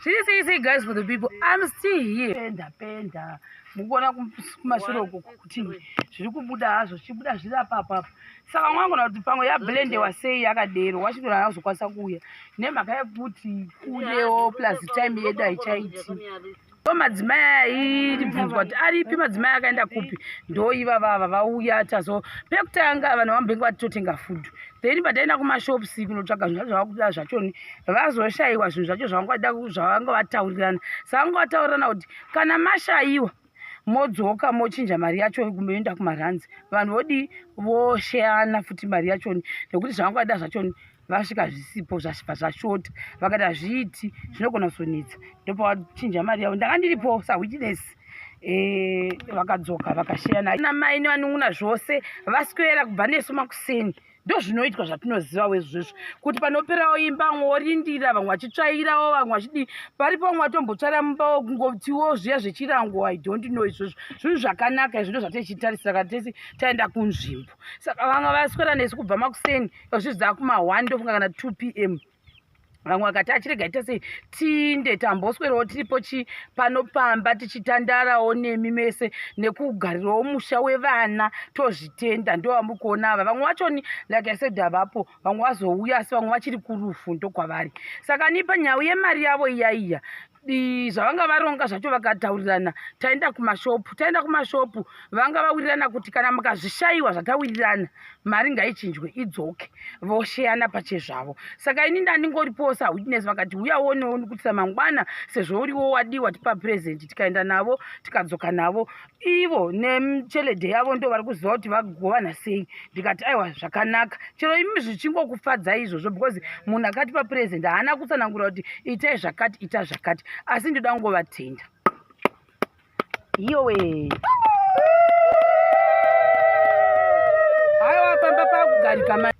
Say guys for the people, I'm still here. Penda. Mugona kumashure uko kuti zviri kubuda hazvo chibuda zviri apa. Saka mwangona kuti pamwe ya blend wasei yakadero wachidora azokwanisa kuuya. Nemhaka yekuti uyewo plus time yedu haichaiti. Madzimai ibvunzwa kuti aripi madzimai akaenda kupi ndoiva vava vauya tazo pekutanga vanhu vambenga vatotenga food then pataenda kumashopusi kunotsvaga zvinhu zvavakuda zvachoni vazoshayiwa zvinhu zvacho zvavanga vataurirana saka vanga vataurirana kuti kana mashayiwa modzoka mochinja mari yacho kumoenda kumaranzi vanhu vodi vosheyana futi mari yachoni nekuti zvavanga vada zvachoni vasvika zvisipo zvashota vakati hazviiti zvinogona kusonetsa ndopavachinja mari yavo ndanga ndiripo sawitness vakadzoka vakasheyana namai nevanun'una zvose vaswera kubva nesu makuseni ndozvinoitwa zvatinoziva wezvizvo kuti panoperawo imba vamwe vorindira vamwe vachitsvairawo vamwe vachidi paripo vamwe vatombotsvara mumba kungotiwo zviya zvechirango I don't know izvozvo zvinhu zvakanaka izvo ndozvatechitarisira kana tese taenda kunzvimbo saka vamwe vaswera nesu kubva makuseni zvichidza kuma1 ndofunga kana 2 PM vamwe vakati achirega ita sei tinde tamboswerawo tiripo panopamba tichitandarawo nemi mese nekugarirawo musha wevana tozvitenda ndovamukona ava vamwe vachoni like I said avapo vamwe vazouya asi vamwe vachiri kurufu ndokwavari saka nipa nyau yemari yavo iyaiya zvavanga varonga zvacho vakataurirana taenda kumashopu vanga vawirirana kuti kana mukazvishayiwa zvatawirirana mari ngaichinjwe idzoke vosheyana pachezvavo saka ini ndandingoripo sawitness vakati uyaonewo nokutisa mangwana sezvo uriwo wadiwa tipa present tikaenda navo tikadzoka navo ivo necheledhe yavo ndo vari kuziva kuti vagovana sei ndikati aiwa zvakanaka chero imi zvichingokufadza izvozvo because munhu akatipa present haana kutsanangura kuti itai zvakati ita zvakati asi ndoda kungovatenda iyowe aiwa pamba pakugarika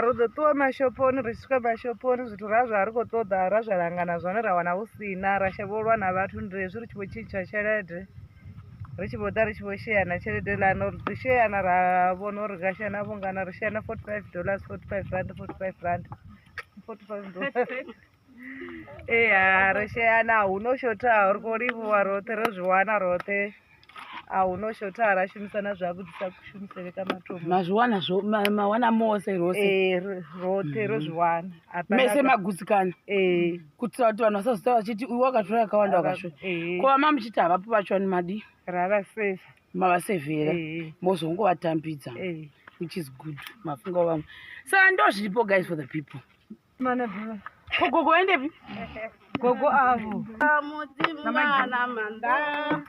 rozotowa mashoponi richisvika mashoponi zvitora zvaari kutoda razvarangana zvano rawana usina rashavorwa navantu ndezvi richivochinja cheredhe richivota richivosheyana cheredhe lano richisheyana ravono rikashana vongana risheyana $45 $45 $45 risheyana haunoshota haurikorivuwa rote rozviwana rote haunoshota harashumisana zvakudisa kushumisereka matombo mawana mose rose rote rozviwana mese magutsikana kuitira kuti vanhu vasazota vachiti uyu wakatora akawanda wakashota kova mamuchiti havapo vachoni madi rava safe mavasevhera mozongovatambidza which is good mafunga vamwe saka ndo zviripo guys for the people gogo endepi gogo avo mudzimana manda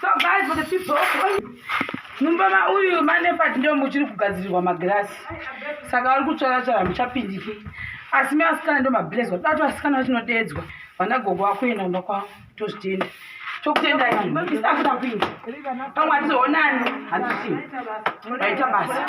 So guys, for the people, Numbama uyu manefat ndio muchiri kugadzirirwa magirasi. Saka vari kutsvara muchapindiki. Asi mevasikana ndio mablessed. Dati vasikana vachinodedzwa. Vana gogo vakuenda kumba kwavo tozvitenda. Tokutenda yangu. Isitakuda kuinda. Pamwe hatizoonani hatisi. Vaita basa.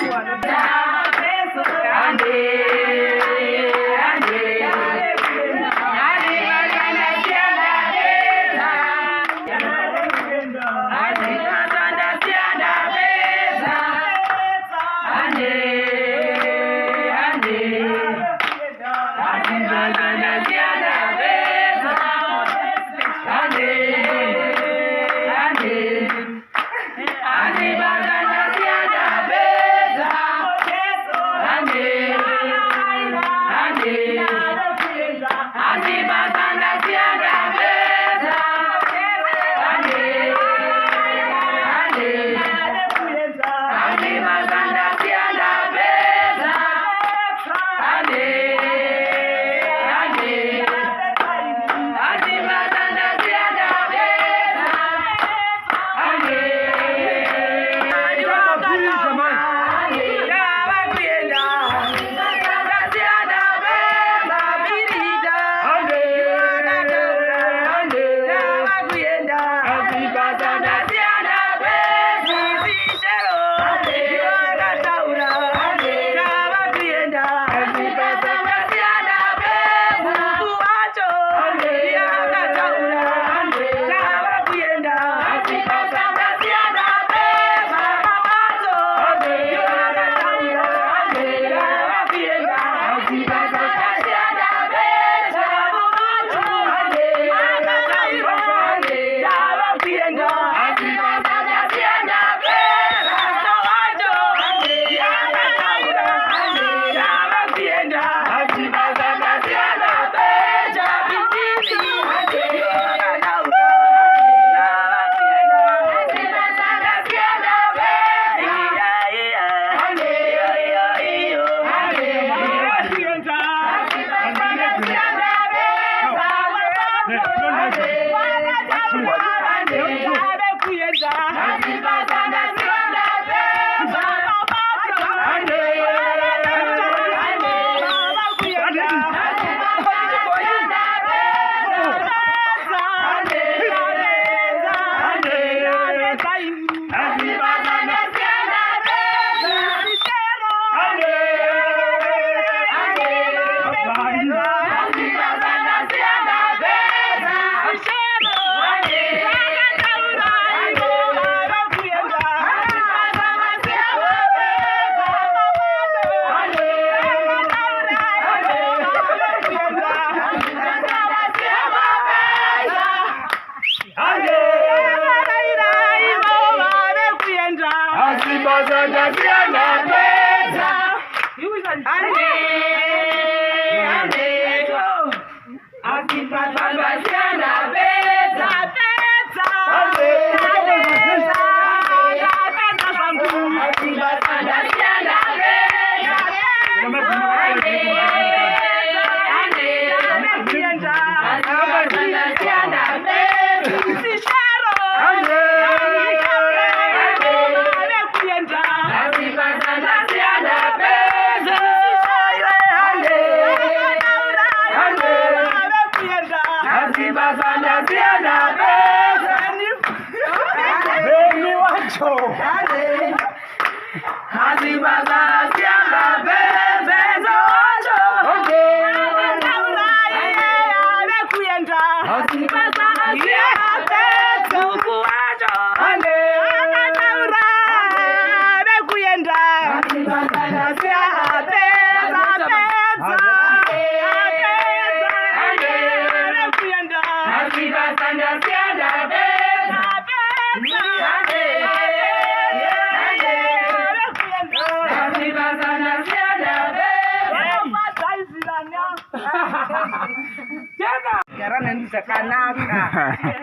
neni zvakanaka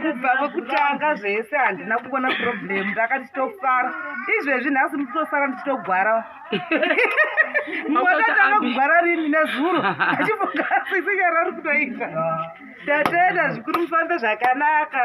kubva vekutanga zvese handina kuona problem ndakati tofara izvezvi nhasi nditosara ndichitogwara mwatatanga kugwara rini nezuro achibongasisinyara ri kutoita tatenda zvikuru mufambe zvakanaka.